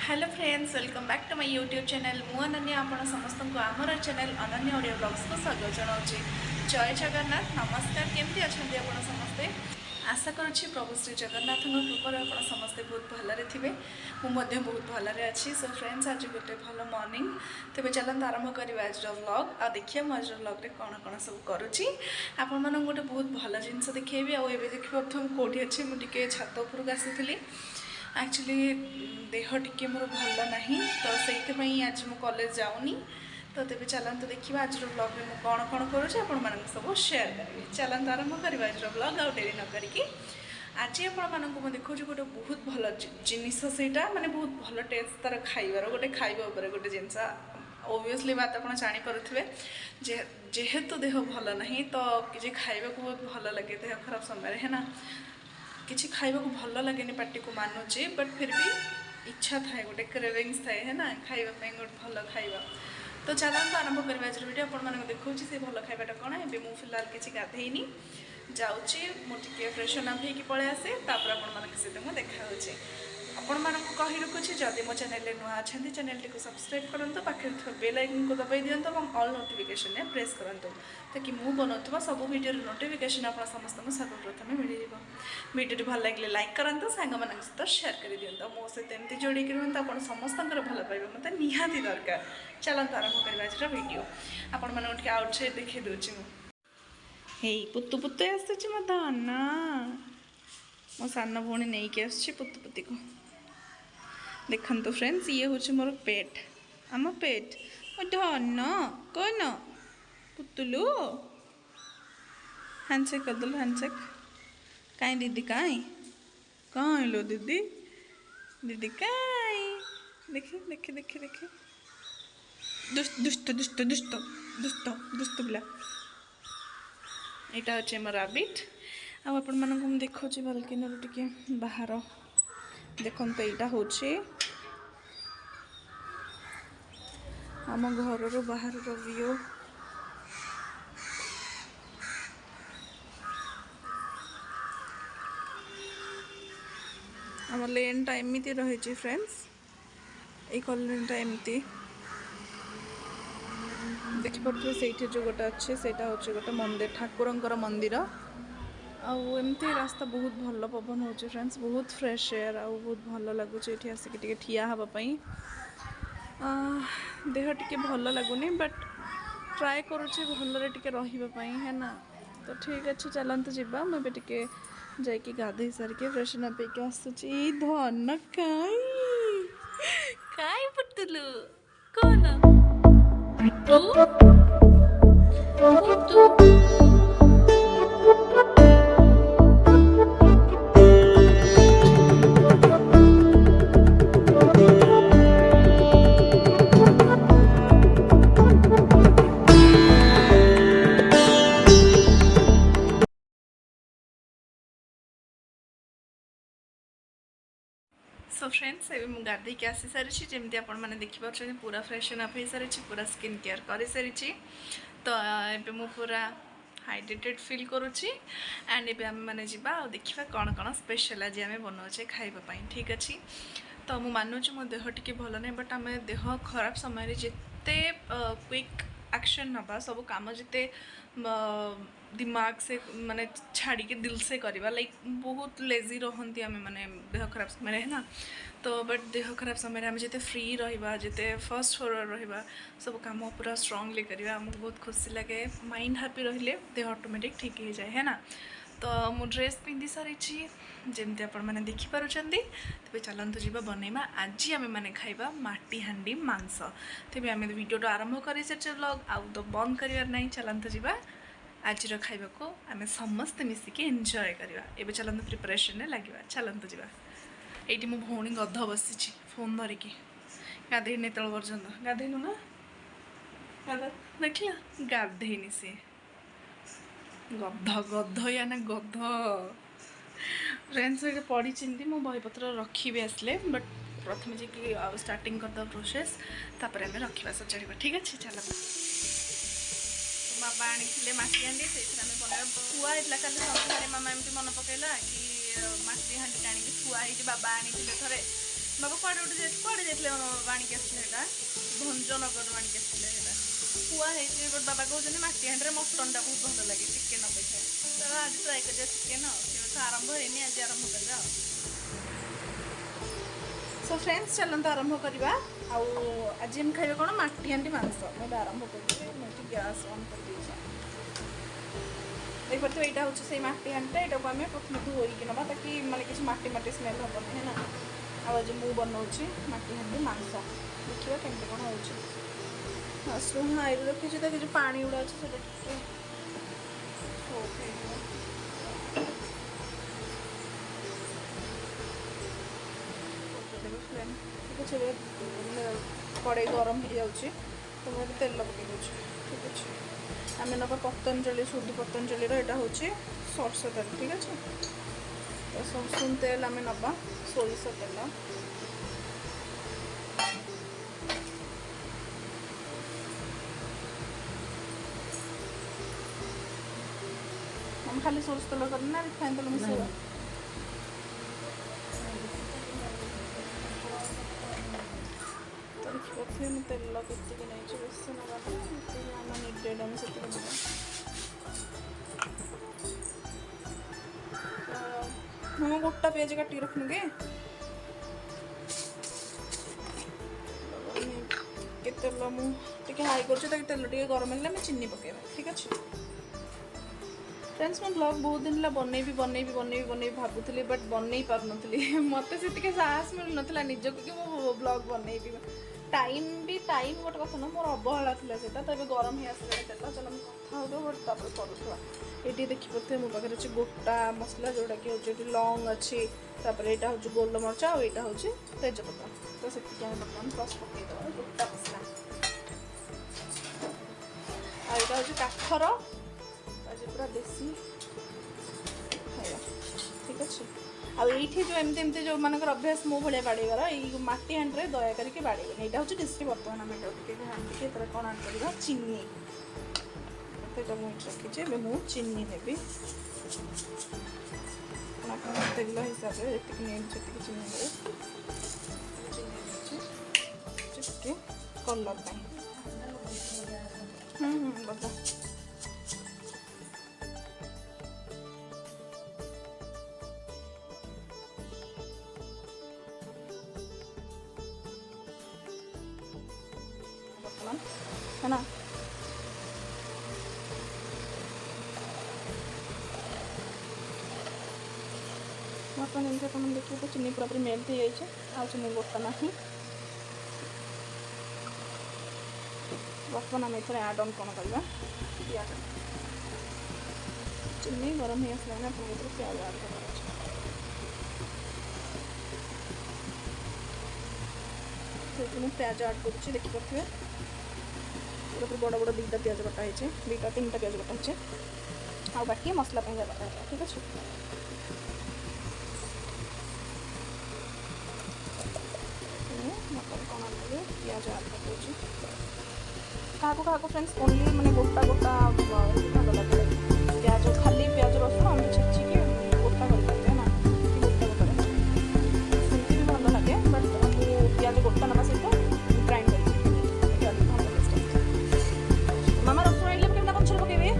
Hello friends, welcome back to my YouTube channel. मु अनन्या आपण समस्त को आमर चैनल अनन्या ऑडियो ब्लॉग्स को स्वागत जनाऊँगी। जय जगन्नाथ, नमस्कार। केमती अच्छा आपण समस्ते? आशा करुँची प्रभु श्री जगन्नाथ कृपार आप समस्ते बहुत भलरे थे। मुझे बहुत भलरे अच्छी। सो फ्रेंड्स, आज गोटे भल मॉर्निंग। तेज चलते आरंभ करवा आज व्लॉग। आ देखिए मुझे आज व्लॉग रे कौन कौन सब करुँची आपण मानक गोटे बहुत भल जिनस देखी। आउ देखिए कौटी अच्छी मुझे छात उपरक आसी। एक्चुअली देह टिके मोर भल ना, तो से आज मु कॉलेज जाऊनी। तो तेज चलते देखा आज ब्लॉग में मुझे कौन कौन करुँचे आपण मानक सब शेयर करी। चलते आरंभ करवा आज ब्लॉग। आउ डेरी न करिकी आज आपण मानक देखो गोटे बहुत भल जिनिस सेटा माने बहुत भल टेस्ट तार खाइबार गोटे खाइबा उपरे गोटे जिनस। ओबियसली बात आप जानीपे जेहेतु देह भल ना, तो किसी खाइबा को बहुत भल लगे देह खराब समय है ना। किसी खाइबा को भल लगे पार्टी को मानुचे, बट फिर भी इच्छा थाए गोटे क्रेविंग्स थाए है ना खाइबा गोटे भल खाइबा। तो चलते आरंभ करवा आज वीडियो। आपण देखा से भल खाइबाटा कौन। ए मु फिलहाल किसी गाधेनी जाऊँगी, मुझे फ्रेशन अप होगी पलि आसे तापर आपण सहित मुझे देखा। आपण मानक कही रखुच्छी जदि मो चैनल नुआ अच्छा चैनल टी सब्सक्राइब करूँ, पाखे बेल आइकन को दबाई दिंतु और ऑल नोटिफिकेशन में प्रेस करूँ, ताकि मु बनाऊा सब वीडियो नोटिफिकेशन आप समस्त सर्वप्रथम मिल जाए। वीडियो भल लगे लाइक करूँ, सांग मान सहित शेयर कर दिखाँ। मो सहित एमती जोड़ी रुहतु। आप समस्त भल पाइबा मतलब निहाती दरकार। चलते आरंभ करवा आज वीडियो। आपण मानक आउटसाइड देखी दूची हे पुतु पुतु आसुची मो धन। मो सान भौणी नहीं कि आसुची पुतु पुती को। देखंतु फ्रेंड्स, ये हूँ मोर पेट, आम पेट मो धन। कौन पुतुलु हैंडसेक करदेलु, हैंडसेक। कहीं दीदी कहीं कहीं लो दीदी, दीदी कहीं देखी देखी देखी देखी। दुष्ट दुष्ट दुष्ट दुष्ट दुष्ट दुष्ट पिला। यहाँ हूँ मोर राबिट। आपण मानक देखा बालकनी टे बाहर देखो। यहाँ हूँ आम घर बाहर व्यू। आम लेनटा एमती रही फ्रेंड्स, ये कॉलोनीटा एमती देखिपे से जो गोटे अच्छे से हूँ गोटे मंदिर, ठाकुरंकर मंदिर। आमती रास्ता बहुत भल पवन हो फ्रेंड्स, बहुत फ्रेश एयर आ बहुत भल लगुच ये आसिक ठिया हाँपाई। देह टिके भल लगुनि, बट ट्राए करुँचे भलरे टिके रही है ना। तो ठीक अच्छे चलते जावा। मुझे टिके जाकि गाधे सारिके फ्रेशन अप होके आसुची। धन काई काई पुतुलु कौन पुतु पुतु। सो फ्रेंड्स, एवं मुझे गाधे की आसी सारी जमी आपने देखिए पूरा फ्रेशन अप हो सारी, पूरा स्किन केयर कर सारी। तो ये मु पूरा हाइड्रेटेड फील करुँची। एंड ये आम मैंने जावा देखा कौन कौन स्पेशल आज आम बनाऊे खाइबापी। ठीक अच्छे। तो मु मानुची मो देह टिके भल नहीं, बट आम देह खराब समय जिते क्विक एक्शन नवा सब कम जिते दिमाग से माने छाड़ी के दिल से करवा, लाइक बहुत लेजी रहती आम मैंने देह खराब समय है ना। तो बट देह खराब समय आम जिते फ्री रहा, जिते फर्स्ट फॉरवर्ड रहा, सब कम पूरा स्ट्रांगली करवा, आमको बहुत खुशी लगे। माइंड हैप्पी रहिले देह ऑटोमेटिक ठीक हो जाए है ना। तो मु ड्रेस पिंधि सारी जमती आपने देखिपुर। तेज चलतु जा बनवा। आज आम मैंने खाइबा माटी हांडी मांस। तेज आम वीडियो आरंभ कर सारे व्लॉग आउ तो बंद कर ना। चलतु जा आज खाइबा को आम समस्ते मिसिकी एंजॉय करवा। एबे चलतु प्रिपरेशन लगे। चलतु जा। ये मो भौणी गध बसी फोन धरिकी गाधेनी तेल पर्यंत। गाधेनु ना गाधा देखला गाधेनी सी गध गध या ना गध। फ्रेंड्स ये पढ़ी चिंती मो बहीपत्र रखी आसले, बट प्रथम जी स्टार्टिंग करद प्रोसेस तापर आम रखा सजाड़ा। ठीक अच्छे चल। बाबा आनी माटी हांडी से बना थुआ होता कल सन्धारे मामा एमती मन पकड़ा कि माटी हांडी टाणी थुआ बाबा आनी थे थे बाबा कुआड़े जाते आनिक आसला भंजनगर आनिक आसला कुआ है बट बाबा कहते मटी हांडी मटनटा बहुत भल लगे चिकेन अपेक्षा तो आज ट्राए कर चिकेन तो आरंभ है आज आरंभ करवा सो फ्रेंड्स चलते आरंभ करवा आज हम खाइबा कौन मटी हांडी मांस मैं आरंभ कर गैस ऑन कर देखिए यहाँ हूँ से मटी हांडीटा यहाँ को आम प्रथम धोईक ना ताकि माने किसी मटी मटी स्मेल हेनी है ना आज मुझे बनाऊँ मटी हांडी मांस देखिए केमती कौन हो मशरूम हाई रखी तो कि पानी गुड़ा अच्छे कड़े गरम हो जाऊँगी तो मुझे तेल पकई दूँ ठीक अच्छे आम ना पतंजलि शुद्ध पतंजलि यहाँ हूँ सरष तेल ठीक अच्छे तो सरसुन तेल आम नवा सोरिष तेल हम खाली सोरिष तेल करना रिफाइन तेल मिसेगा तो देखिए तेल केतिक नहीं बेस ना निडेड आम से हम गोटा पिज काटिक रखनु के तेल मुझे हाई कर तेल टे गरम है चीनी पकेबा ठीक अच्छे फ्रेंड्स मैं ब्लॉग बहुत दिन है बनई भावुली बट बनई पार नी मत से साहस मिल ना निजक कि मो ब्लॉग बनईबी टाइम गोटे कथा ना मोर अवहेला था तो गरम ही आसला तेल चल मैं कथा हो बट तापर करूँ ये देखिए मो पाखे अच्छे गोटा मसला जोटा कि हूँ लौंग अच्छी यहाँ हूँ गोलमरिच आईटा हूँ तेजपत्र तो से बर्तमान प्लस पकईद गोटा मसला आईटा हूँ काठर आज पूरा देसी खाଇବା ठीक अच्छे आईठी जो एमती जो मान अभ्यास मो भाया बाड़ेगार ये मटी हांडी दया करके बाड़ेबनी यहाँ हूँ डिस्ट्री बर्तमान आम टे कौन आन कर चीनी तो मुझे रखी मुझे चीनी नेबी तेल हिसाब से जी चीनी चीनी कलर बता है ना बर्तमान एमती तुम देखिए तो चीनी पूरा पूरी मेल्ट हो जाए आ चीनी गोटा ना बर्तमान आम एथर आड ऑन कौन करवा प्याज चीनी गरम हो आसला ना पूरा प्याज आड कर प्याज आड कर देखिपे पूरा बड़ बड़ दुईटा प्याज कटाई दुईटा तीन प्याज कटाई आ बाकी मसला कटा ठीक अच्छे मटन कौन आगे प्याज आड कर क्या फ्रेंड्स ओनली मैंने गोटा गोटा भल लगे प्याज खाली प्याज रसुण आम छेचिकी गोटा कर ना गोटा गोटा सेमती भी भल लगे बट प्याज गोटा नवा सहित ग्राइंड कर मामा रसुण आइले केमना पछरे पकेबे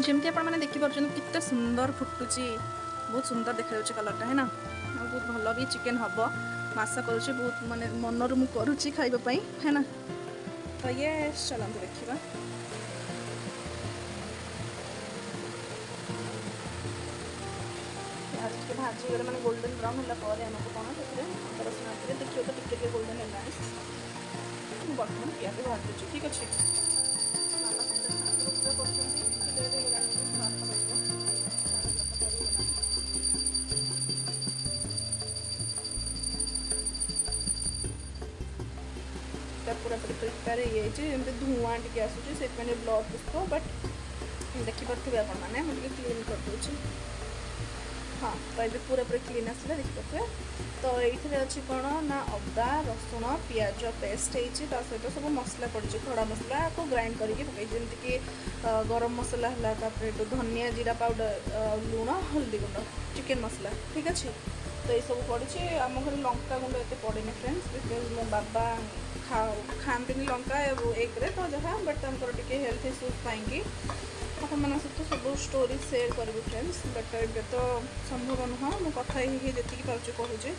जमती आप देखिपुर कितने सुंदर फुटुची बहुत सुंदर देखा कलरटा है ना बहुत भल भी चिकेन हम आशा करुँच बहुत माने मनरू मुझे करुँची खाइबापी है ना तो ये चलते देखा भाजी गले मैंने गोल्डन ब्राउन है आमको कौन अदा रसुण देखिए तो टिके गोल्डन है बर्तमान प्याज भाज दूँ ठीक अच्छे पूरा पूरी प्रिपेयर हो धुआं टी आसूँ से ब्लड पुष्प बट देखिपे आपने मुझे क्लीन कर दूँ हाँ तो ये पूरा पूरा क्लीन आसला देखिए। तो ये अच्छी कौन ना अदा रसुण पिज पेस्ट होता सहित सब मसला पड़ी खड़ा मसला को ग्राइंड करके पकई जमीक गरम मसला है धनिया जीरा पाउडर लुण हल्दी गुंड चिकेन मसला ठीक अच्छे। तो ये सब पड़ी आम घर लंका गुंड ये पड़े फ्रेंड्स बिकज मो बाबा खाती लंका एक रे तो जहाँ बट टे हेल्थ इश्यूज पाई अपन मान सहित सब स्टोरी सेयर करी फ्रेंड्स बट ए तो संभव नुह मु कथा जी पार्चे कहूचे।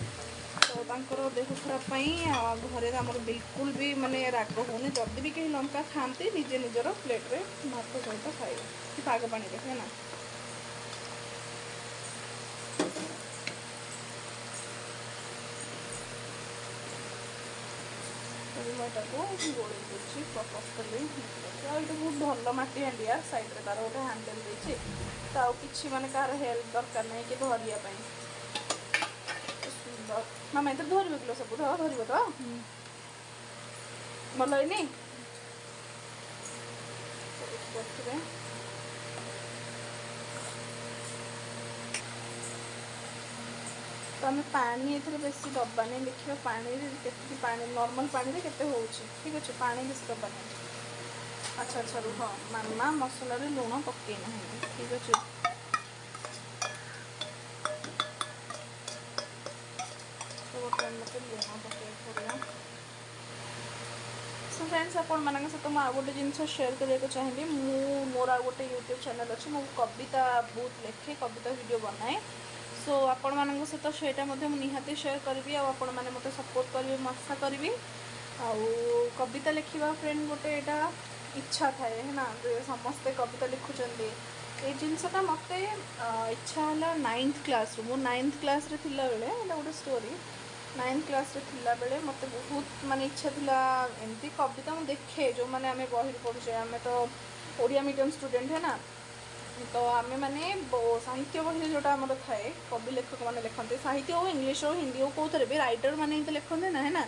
तो देह खराब घरे आम बिल्कुल भी माने राग होनी जदि भी कहीं लंका खाते निजे निजर प्लेट्रे भात सहित खाइबे कि पाग पानी है ना। गोड़े दूसरी प्रकली ये बहुत भल मटी हांडिया सैड्रे तार गोटे हांडेल देती तो कि माने कार हेल्प दरकार नहीं कि धरिया सुंदर मामा इधर धरवे किलो सब धरव तो भल है तो आम पानी ये बेसी दबानी देखिए पानी पानी नॉर्मल पानी रे केते होउची ठीक अच्छे पानी बेसी दबानी। अच्छा अच्छा रुह मामा मसला रे लुण पकई ना ठीक अच्छे। तो गोटे मत लुण पकई पड़ा। सो फ्रेंड्स आपण मान सहित मुझे गोटे जिन शेयर करने को चाहिए मोर आ गोटे यूट्यूब चैनल अच्छे मु कविता बहुत लिखे कविता वीडियो बनाए। सो आपण मान सहित सेटा निहाती शेयर करी आपण मैंने मत सपोर्ट करेंगे मैं आशा करी कविता लिखा फ्रेंड गोटे यहाँ इच्छा थाए है ना समस्ते कविता लिखुंट ये जिनसा मत इच्छा है 9th क्लास मो 9th क्लास रे थिला बेले गोटे स्टोरी 9th क्लास रे थिला बेले मत बहुत माने इच्छा थिला एमती कविता मुझे देखे जो मैंने आम बही पढ़ुचे आम तो ओडिया मीडियम स्टूडेंट है ना। तो आम मैंने साहित्य बही जोटा आम थाए कवि लेखक मैंने लिखते साहित्य हो इंग्लीश हो हिंदी हो कौन भी राइटर मैंने तो लिखते ना है ना।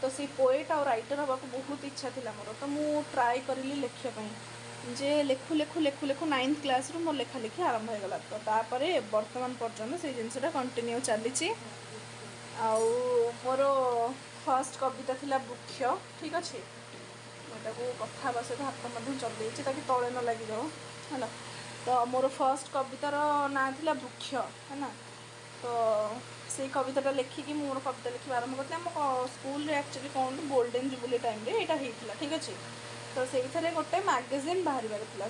तो सी पोएट और राइटर हाँ बहुत इच्छा थी मोर तो मुझे ट्राए करी लिखापी जे लेखु लेखु लेखु लेखु 9th क्लास रू मोर लेखा लिखी आरंभ हो गला। तो तापर बर्तमान पर्यंत से जिनसा कंटिन्यू चली मोर फर्स्ट कविता थिला वृक्ष ठीक अच्छे मैं कथा सहित हाथ चलती ताकि तले न लग जाओ है। तो मोर फर्स्ट कवितार ना थिला वृक्ष है ना। तो से कविताटा लिखिकी मोर कविता लिखा आरंभ करते स्कूल एक्चुअली कौन गोल्डन जुबली टाइम रे यहाँ होता ठीक अच्छे। तो से गोटे मैगजीन बाहर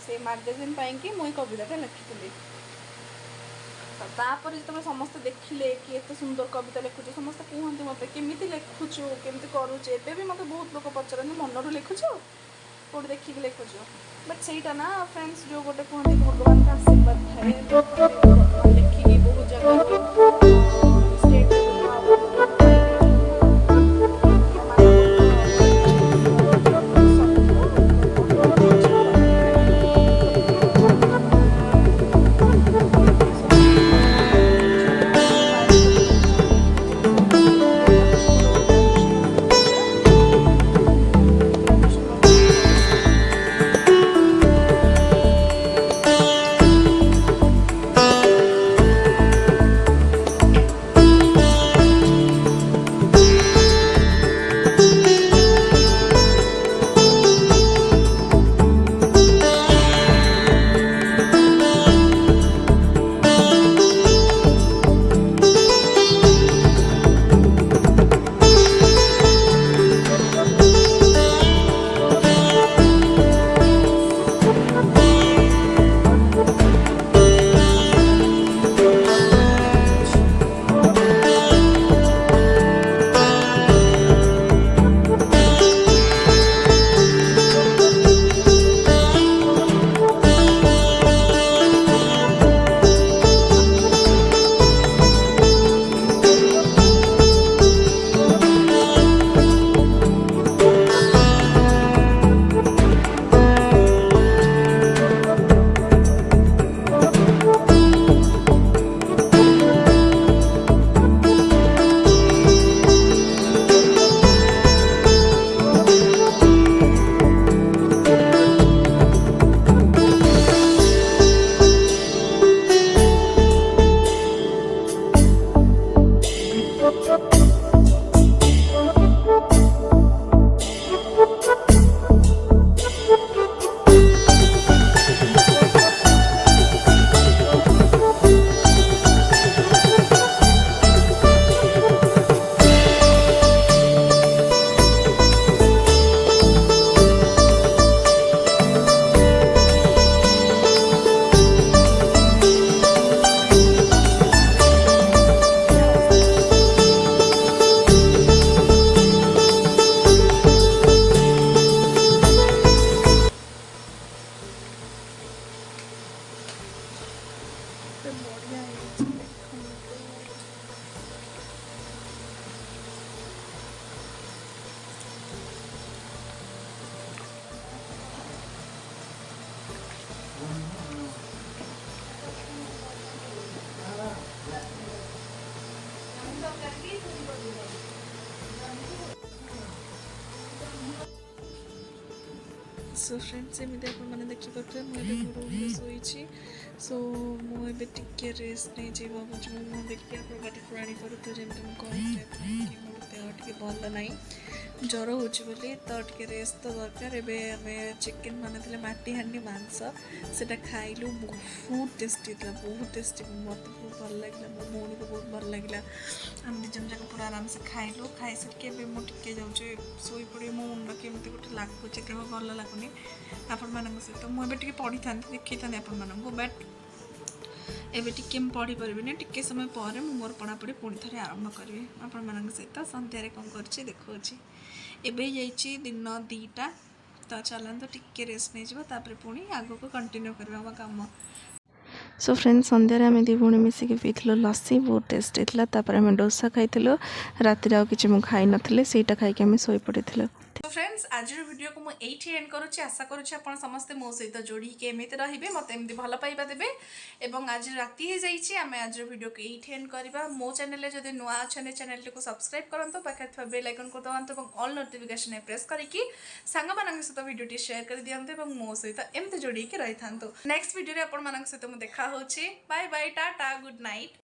से मैगजीन कि मुझे कविताटा लिखी। तापर जो समस्ते देखिले कि एत सुंदर कविता लिखुच समस्त कहते मत केमी लिखुचु केमी करुचे एबे भी मत बहुत लोग पचारती मनरू लिखुचु कौट देखिक लिखुचु बट सहीटा ना फ्रेंड्स जो गोटे कहते भगवान का आशीर्वाद थाए लिखिकी बहुत जगह सो फ्रेंड्स एमती आपने देखिपे मुझे रूम शोची सो मुझे टिके रेस्ट नहीं भावुँ मुझे देखिए आप बाटी प्राणी करूँ जमी मुझे देह टे भल ना ज्वर हो तो टे रेस्ट तो दरकार एवं चिकेन बना माटी हांडी मांस से खाइलु बहुत टेस्टी था बहुत टेस्टी मत बहुत भल लगे मो भौणी को बहुत भल लगे आम दिजन जाक पूरा आराम से खाइलु खाई सारे मुझे जाऊँ शोई पड़े मो मुंड केमती गोटे लगुच देह भल लगुनि आपण मान सहित मुझे पढ़ी था देखी था आपण मानक बट एबे टिके पढ़ी पारि टिके समय पर मोर पढ़ापढ़ी पुणी थे आरंभ करी आपण मान सहित सन्धार कौन कर देखा एबे जाइए दिन 2टा तो चलते टिके रेस्ट नहीं तापर पुणी आग को कंटिन्यू करवा काम सो फ्रेंड्स सन्धार आम दी भूणी मिसिक पीलु लस्सी बहुत टेस्ट होता आम डोसा खाई राति आउ कि खाई नी से खाई आम शोई पड़ी। तो फ्रेंड्स आज वीडियो को मुझे एंड करुच्ची आशा करुच्ची आप समस्ते मो सहित जोड़ी एमती रही मत एमती भल पाइबा देवे एवं आज राति हो जाइए आम आज वीडियो को ये एंड करवा मो चैनल जब नुआ अच्छा चैनल को सब्सक्राइब करूँ पाखे बेल आइकन को दबातु और ऑल नोटिफिकेशन प्रेस करके सांग मान सहित वीडियो शेयर कर दिखाते मो सहित एमती जोड़ी रही था नेक्स्ट वीडियो आप सहित देखा bye bye tata good night.